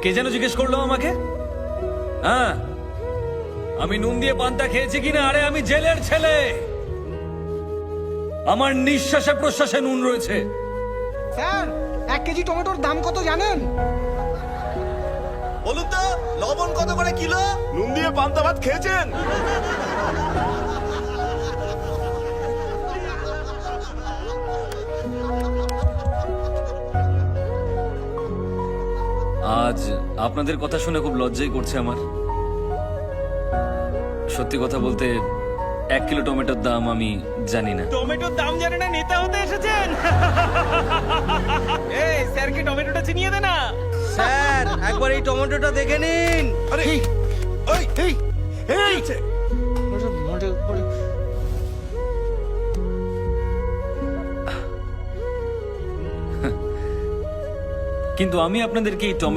কে যেন জিজ্ঞেস করলো আমাকে? হ্যাঁ, আমি নুন দিয়ে পান্তা খেয়েছি কিনা? আরে আমি জেলের ছেলে, আমার নিঃশ্বাসে প্রশ্বাসে নুন রয়েছে। স্যার 1 কেজি টমেটোর দাম কত জানেন? বলুন তো, লবণ কত করে কিলো? নুন দিয়ে পান্তা ভাত খেয়েছেন? আজ আপনাদের কথা শুনে খুব লজ্জাই করছে আমার। সত্যি কথা বলতে 1 কিলো টমেটোর দাম আমি জানি না। টমেটোর দাম জানে না, নেতা হতে এসেছেন? এই স্যারকে টমেটোটা চিনিয়ে দে না। স্যার একবার এই টমেটোটা দেখে নিন। আরে এই এই এই কিন্তু আমি আপনাদেরকে এই টমেটো